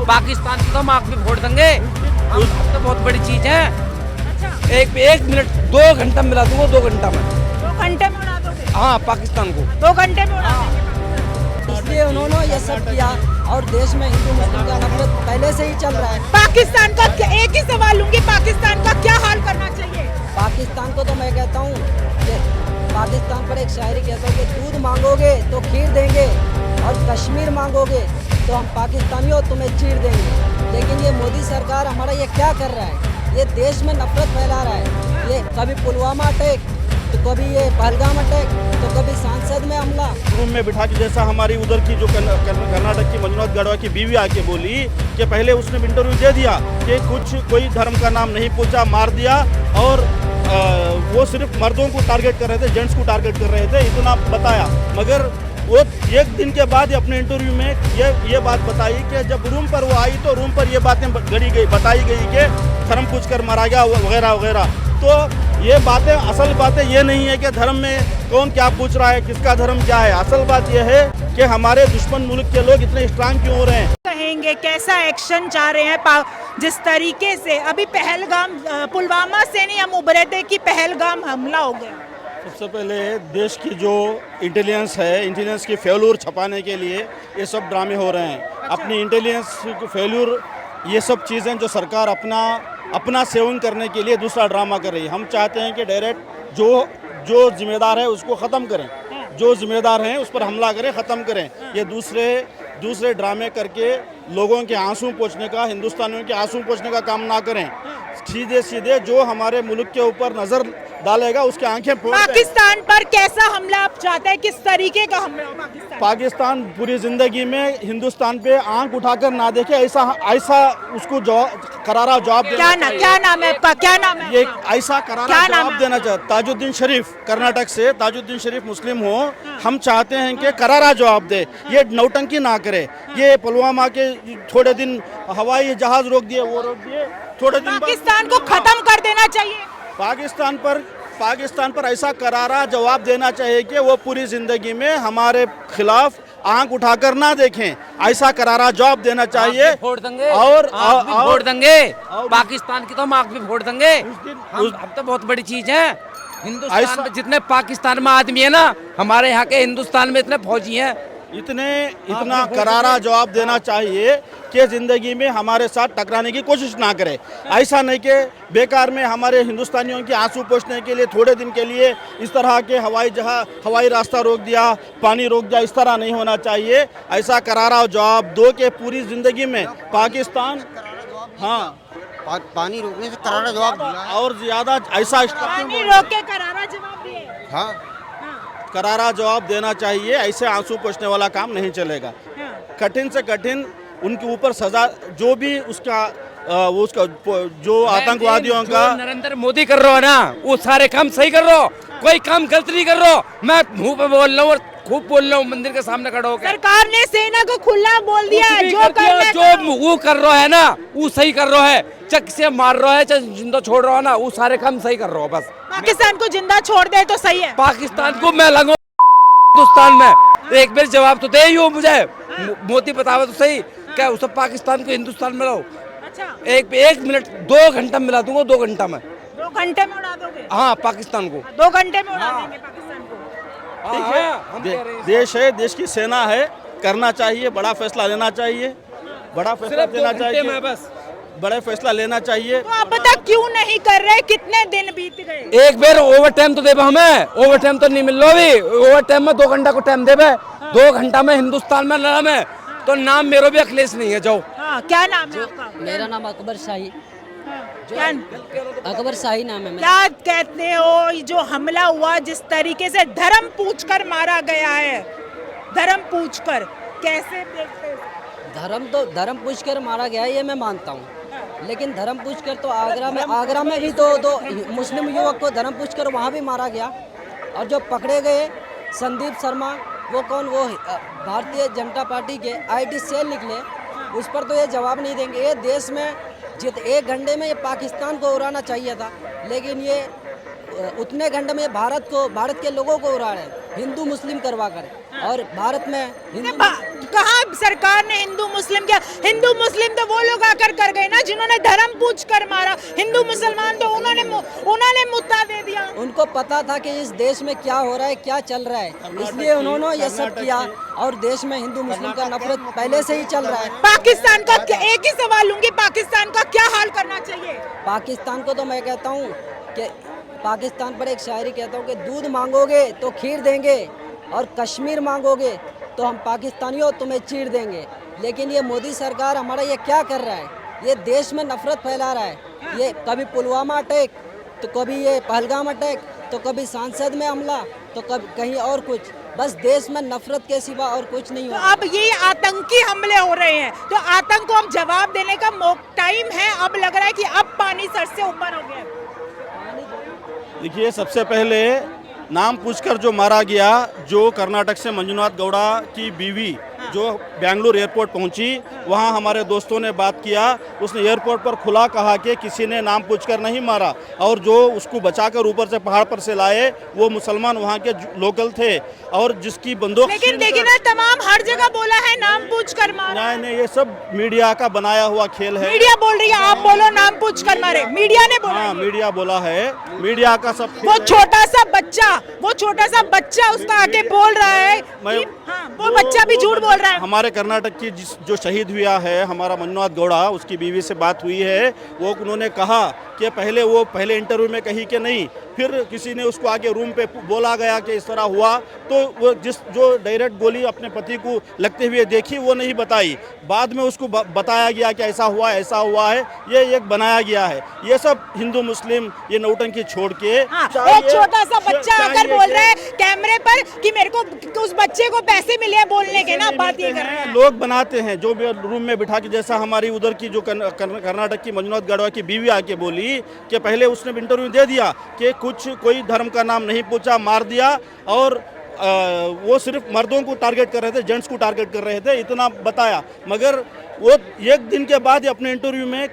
पाकिस्तान को तो हम आग में फोड़ देंगे। हम तो बहुत बड़ी चीज है। अच्छा, एक मिनट 2 घंटा मिला दूंगा, 2 घंटा में। 2 घंटे में उड़ा दोगे? हाँ, पाकिस्तान को 2 घंटे में उड़ा देंगे। इसलिए उन्होंने ये सब किया और देश में हिंदू मुस्लिम का नफरत पहले से ही चल रहा है। पाकिस्तान का एक ही सवाल लूंगी, पाकिस्तान का क्या हाल करना चाहिए? पाकिस्तान को तो मैं कहता हूँ कि पाकिस्तान पर एक शायरी कहता हूँ कि दूध मांगोगे तो खीर देंगे और कश्मीर मांगोगे तो हम पाकिस्तानी हो तुम्हें चीर देंगे। लेकिन ये मोदी सरकार हमारा ये क्या कर रहा है? ये देश में नफरत फैला रहा है। ये कभी पुलवामा अटैक, तो कभी ये पहलगाम अटैक, तो कभी सांसद में हमला। रूम में बिठा के, जैसा हमारी उधर की जो कर्नाटक की मंजुनाथ गढ़वा की बीवी आके बोली कि पहले उसने इंटरव्यू दे दिया कि कोई धर्म का नाम नहीं पूछा, मार दिया और वो सिर्फ मर्दों को टारगेट कर रहे थे, जेंट्स को टारगेट कर रहे थे, इतना बताया। मगर वो एक दिन के बाद अपने इंटरव्यू में ये बात बताई कि जब रूम पर वो आई तो रूम पर ये बातें बताई गई कि धर्म पूछ कर मारा गया वगैरह वगैरह। तो ये बातें, असल बातें ये नहीं है कि धर्म में कौन क्या पूछ रहा है, किसका धर्म क्या है। असल बात यह है कि हमारे दुश्मन मुल्क के लोग इतने स्ट्रांग क्यों हो रहे हैं। कहेंगे कैसा एक्शन चाह रहे हैं? जिस तरीके से अभी पहलगाम, पुलवामा से नहीं हम उभरे थे कि पहलगाम हमला हो गया। सबसे पहले देश की जो इंटेलिजेंस है, इंटेलिजेंस की फेल्यूर छपाने के लिए ये सब ड्रामे हो रहे हैं। अपनी इंटेलिजेंस की फेल्यूर, ये सब चीज़ें जो सरकार अपना सेविंग करने के लिए दूसरा ड्रामा कर रही है। हम चाहते हैं कि डायरेक्ट जो जिम्मेदार है उसको ख़त्म करें, जो जिम्मेदार हैं उस पर हमला करें, ख़त्म करें। ये दूसरे ड्रामे करके लोगों के आंसू पोंछने का, हिंदुस्तानियों के आंसू पोंछने का काम ना करें। सीधे जो हमारे मुल्क के ऊपर नज़र डालेगा उसके आंखें फोड़ दें। पाकिस्तान पर कैसा हमला आप चाहते हैं? किस तरीके का हमला हो पाकिस्तान पूरी जिंदगी में हिंदुस्तान पे आंख उठाकर ना देखे, ऐसा उसको करारा जवाब देना चाहिए। क्या नाम है आपका? क्या नाम है ये आपका? ऐसा करारा जवाब देना चाहिए। ताजुद्दीन शरीफ, कर्नाटक से ताजुद्दीन शरीफ मुस्लिम हो, हम चाहते हैं कि करारा जवाब दे, ये नौटंकी ना करे। ये पुलवामा के थोड़े दिन हवाई जहाज रोक दिए, वो रोक दिए, थोड़े दिन पाकिस्तान को खत्म कर देना चाहिए। पाकिस्तान पर ऐसा करारा जवाब देना चाहिए कि वो पूरी जिंदगी में हमारे खिलाफ आंख उठाकर ना देखें। ऐसा करारा जवाब देना चाहिए। फोड़ देंगे और फोड़ देंगे पाकिस्तान की तो हम आग भी फोड़ देंगे। हम तो बहुत बड़ी चीज है। हिंदुस्तान में जितने पाकिस्तान में आदमी है ना, हमारे यहाँ के हिंदुस्तान में इतने फौजी हैं। इतना करारा जवाब देना चाहिए कि जिंदगी में हमारे साथ टकराने की कोशिश ना करे। ऐसा नहीं कि बेकार में हमारे हिंदुस्तानियों के आंसू पोंछने के लिए थोड़े दिन के लिए इस तरह के हवाई रास्ता रोक दिया, पानी रोक दिया, इस तरह नहीं होना चाहिए। ऐसा करारा जवाब दो कि पूरी जिंदगी में पाकिस्तान, पानी रोकने से करारा जवाब दिया और ज्यादा ऐसा पानी रोक के करारा जवाब दिए। हाँ, करारा जवाब देना चाहिए। ऐसे आंसू पोंछने वाला काम नहीं चलेगा। कठिन से कठिन उनके ऊपर सजा, जो भी उसका जो आतंकवादियों का नरेंद्र मोदी कर रहा है ना, वो सारे काम सही कर रहा हो, कोई काम गलत नहीं कर रहा हो। मैं मुंह पे बोल रहा हूँ और खूब बोल रहा हूँ मंदिर के सामने खड़ा होकर। सरकार ने सेना को खुला बोल दिया है, जो वो कर रहा है ना, वो सही कर रहा है। चक से मार रहा है, जिंदा छोड़ रहा है ना, वो सारे काम सही कर रहा हो। बस पाकिस्तान को जिंदा छोड़ दे तो सही है। पाकिस्तान को मैं लगूं हिंदुस्तान में, एक बार जवाब तो दे ही हो मुझे। मोदी बतावे तो सही, क्या उस पाकिस्तान को हिंदुस्तान में रहो। अच्छा, एक मिनट 2 घंटा मिला दूंगा, 2 घंटा में। 2 घंटे में उड़ा दोगे? हाँ, पाकिस्तान को 2 घंटे में उड़ा देंगे पाकिस्तान को। देश है, देश की सेना है, करना चाहिए, बड़ा फैसला लेना चाहिए, बड़ा फैसला लेना चाहिए, बस बड़ा फैसला लेना चाहिए। तो आप बता क्यों नहीं कर रहे? कितने दिन बीत गए? एक बार ओवर टाइम तो देबे हमें, ओवर टाइम तो नहीं मिल रहा अभी। ओवर टाइम में 2 घंटा को टाइम देबे, 2 घंटा में हिंदुस्तान में लड़ा में तो नाम मेरा भी अखिलेश नहीं है। जाओ। हाँ, क्या नाम है आपका? मेरा नाम अकबर शाही, क्या अकबर शाही नाम है मेरा। क्या कहते हो जो हमला हुआ, जिस तरीके से धर्म पूछकर मारा गया है, धर्म पूछकर, कैसे देखते हो? धर्म पूछकर मारा गया ये मैं मानता हूँ, लेकिन धर्म पूछकर तो आगरा में भी तो 2 मुस्लिम युवक को धर्म पूछकर वहाँ भी मारा गया। और जो पकड़े गए संदीप शर्मा, वो कौन? वो भारतीय जनता पार्टी के IT सेल निकले, उस पर तो ये जवाब नहीं देंगे। ये देश में 1 घंटे में ये पाकिस्तान को उड़ाना चाहिए था, लेकिन ये उतने घंटे में भारत के लोगों को उड़ा रहे हैं, हिंदू मुस्लिम करवा कर। और भारत में कहाँ सरकार ने हिंदू मुस्लिम क्या? हिंदू मुस्लिम तो कर कर गए ना, जिन्होंने धर्म पूछ कर मारा। हिंदू मुसलमान तो उन्होंने मुद्दा दे दिया। उनको पता था कि इस देश में क्या हो रहा है, क्या चल रहा है, इसलिए उन्होंने ये सब किया। और देश में हिंदू मुस्लिम का नफरत पहले से ही चल रहा है। पाकिस्तान का एक ही सवाल लूंगी, पाकिस्तान का क्या हाल करना चाहिए? पाकिस्तान को तो मैं कहता हूँ कि पाकिस्तान पर एक शायरी कहता हूँ कि दूध मांगोगे तो खीर देंगे और कश्मीर मांगोगे तो हम पाकिस्तानियों तुम्हें चीर देंगे। लेकिन ये मोदी सरकार हमारा ये क्या कर रहा है? ये देश में नफरत फैला रहा है। ये कभी पुलवामा अटैक, तो कभी ये पहलगाम अटैक, तो कभी संसद में हमला, तो कभी कहीं और कुछ। बस देश में नफरत के सिवा और कुछ नहीं तो हो। अब ये आतंकी हमले हो रहे हैं, तो आतंक को हम जवाब देने का टाइम है। अब लग रहा है कि अब पानी सर से ऊपर हो गया। देखिए, सबसे पहले नाम पूछकर जो मारा गया, जो कर्नाटक से मंजुनाथ गौड़ा की बीवी जो बेंगलुरु एयरपोर्ट पहुंची, वहां हमारे दोस्तों ने बात किया। उसने एयरपोर्ट पर खुला कहा कि किसी ने नाम पूछकर नहीं मारा, और जो उसको बचाकर ऊपर से पहाड़ पर से लाए वो मुसलमान वहां के लोकल थे, और जिसकी बंदूक। लेकिन देखिए ना, तमाम हर जगह बोला है नाम पूछ कर मारा। नहीं, ये सब मीडिया का बनाया हुआ खेल है। मीडिया बोल रही है, आप बोलो नाम पूछ कर मारे, मीडिया ने बोला। हाँ, मीडिया बोला है, मीडिया का सब। वो छोटा सा बच्चा उसका आके बोल रहा है कि हाँ, वो बच्चा भी झूठ बोल रहा है। हमारे कर्नाटक की जो शहीद हुआ है हमारा मंजुनाथ गौड़ा, उसकी बीवी से बात हुई है। वो उन्होंने कहा कि पहले इंटरव्यू में कही कि नहीं, फिर किसी ने उसको आगे रूम पे बोला गया कि इस तरह हुआ, तो वो जो डायरेक्ट गोली अपने पति को लगते हुए देखी वो नहीं बताई। बाद में उसको बताया गया कि ऐसा हुआ है। ये एक बनाया गया है। ये सब हिंदू मुस्लिम ये नौटंकी छोड़ के। हाँ, एक छोटा सा बच्चा आकर बोल रहा है कैमरे पर कि मेरे को उस बच्चे को पैसे मिले हैं बोलने के ना, बात ये कर रहे हैं। लोग बनाते हैं जो भी रूम में बिठा के, जैसा हमारी उधर की जो कर्नाटक की मंजुनाथ गौड़ा की बीवी आके बोली कि पहले उसने इंटरव्यू दे दिया कि कोई धर्म का नाम नहीं पूछा, मार दिया, और वो सिर्फ मर्दों को टारगेट कर रहे थे, जेंट्स को टारगेट कर रहे थे, इतना बताया। मगर वो एक दिन के बाद अपने इंटरव्यू में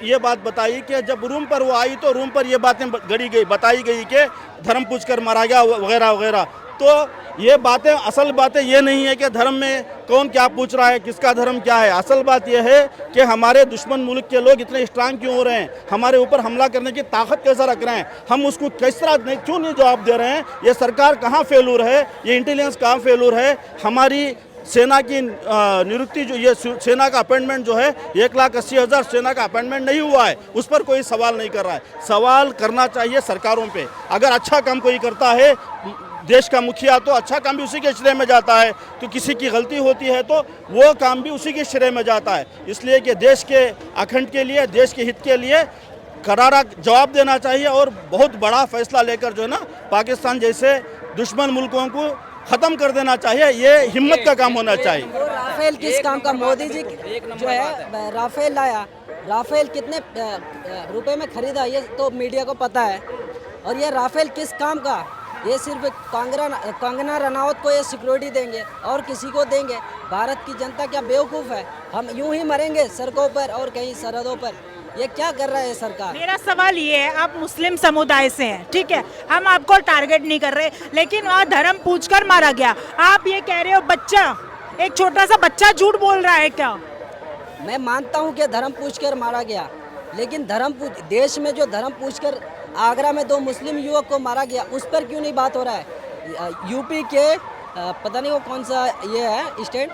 ये बात बताई कि जब रूम पर वो आई तो रूम पर ये बातें बताई गई कि धर्म पूछकर मारा गया वगैरह वगैरह। तो ये बातें, असल बातें ये नहीं है कि धर्म में कौन क्या पूछ रहा है, किसका धर्म क्या है। असल बात ये है कि हमारे दुश्मन मुल्क के लोग इतने स्ट्रांग क्यों हो रहे हैं, हमारे ऊपर हमला करने की ताकत कैसा रख रहे हैं, हम उसको किस तरह क्यों नहीं जवाब दे रहे हैं। ये सरकार कहाँ फेलूर है, ये इंटेलिजेंस कहाँ फेलूर है। हमारी सेना की नियुक्ति जो ये सेना का अपॉइंटमेंट जो है 1,80,000 सेना का अपॉइंटमेंट नहीं हुआ है, उस पर कोई सवाल नहीं कर रहा है। सवाल करना चाहिए सरकारों पे। अगर अच्छा काम कोई करता है देश का मुखिया, तो अच्छा काम भी उसी के श्रेय में जाता है। तो किसी की गलती होती है तो वो काम भी उसी के श्रेय में जाता है। इसलिए कि देश के अखंड के लिए, देश के हित के लिए करारा जवाब देना चाहिए और बहुत बड़ा फैसला लेकर जो है ना पाकिस्तान जैसे दुश्मन मुल्कों को खत्म कर देना चाहिए। ये हिम्मत का काम होना चाहिए। राफेल किस काम का? मोदी जी जो है राफेल लाया, राफेल कितने रुपए में खरीदा ये तो मीडिया को पता है। और ये राफेल किस काम का? ये सिर्फ कंगना रनावत को ये सिक्योरिटी देंगे और किसी को देंगे? भारत की जनता क्या बेवकूफ़ है? हम यूं ही मरेंगे सड़कों पर और कहीं सरहदों पर? ये क्या कर रहा है सरकार? मेरा सवाल ये है, आप मुस्लिम समुदाय से हैं, ठीक है, हम आपको टारगेट नहीं कर रहे, लेकिन वहाँ धर्म पूछकर मारा गया। आप ये कह रहे हो बच्चा, एक छोटा सा बच्चा झूठ बोल रहा है क्या? मैं मानता हूँ कि धर्म पूछकर मारा गया, लेकिन देश में जो धर्म पूछकर आगरा में 2 मुस्लिम युवक को मारा गया, उस पर क्यों नहीं बात हो रहा है? यूपी के पता नहीं वो कौन सा ये है स्टेट,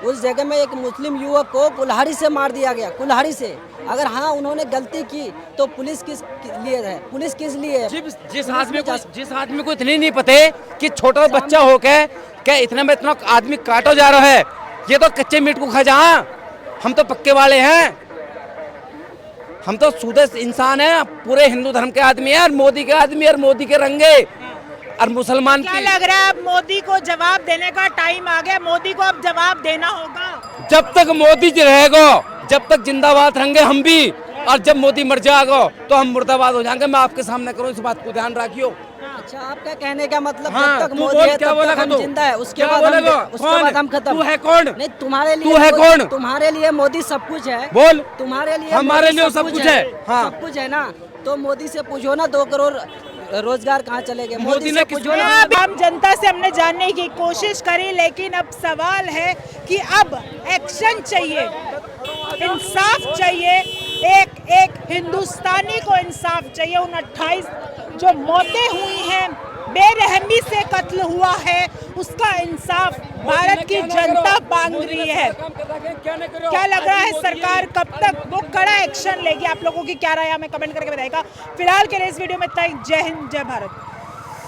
उस जगह में एक मुस्लिम युवक को कुल्हाड़ी से मार दिया गया, कुल्हाड़ी से। अगर हाँ उन्होंने गलती की तो पुलिस किस लिए है? पुलिस किस लिए है? जिस आदमी को इतनी नहीं पता कि छोटा बच्चा होकर क्या इतना में इतना आदमी काटो जा रहा है, ये तो कच्चे मीट को खा जा। हम तो पक्के वाले हैं, हम तो शुद्ध इंसान हैं, पूरे हिंदू धर्म के आदमी हैं, और मोदी के आदमी और मोदी के रंगे और मुसलमान। क्या लग रहा है अब मोदी को जवाब देने का टाइम आ गया? मोदी को अब जवाब देना होगा। जब तक मोदी जी रहेगा, जब तक जिंदाबाद रहेंगे हम भी, और जब मोदी मर जाएगा तो हम मुर्दाबाद हो जाएंगे। मैं आपके सामने करूँ, इस बात को ध्यान रखियो। अच्छा, आपका कहने का मतलब हाँ, जब तक मोदी है तब तक हम जिंदा है, उसके बाद हम खत्म। तू है कौन? नहीं, तुम्हारे लिए तू है कौन? तुम्हारे लिए मोदी सब कुछ है। बोल। तुम्हारे लिए हमारे लिए सब कुछ है। हाँ, सब कुछ है ना। तो मोदी से पूछो ना 2 करोड़ रोजगार कहाँ चले गए? मोदी ने से पूछो ना। आम जनता से हमने जानने की कोशिश करी, लेकिन अब सवाल है कि अब एक्शन चाहिए। इंसाफ चाहिए, एक एक हिंदुस्तानी को इंसाफ चाहिए। उन 28 जो मौतें हुई हैं, बेरहमी से कत्ल हुआ है, उसका इंसाफ भारत की जनता मांग रही है। क्या लग रहा है सरकार कब तक वो कड़ा एक्शन लेगी? आप लोगों की क्या राय है हमें कमेंट करके बताइएगा। फिलहाल के लिए इस वीडियो में इतना ही। जय हिंद, जय भारत।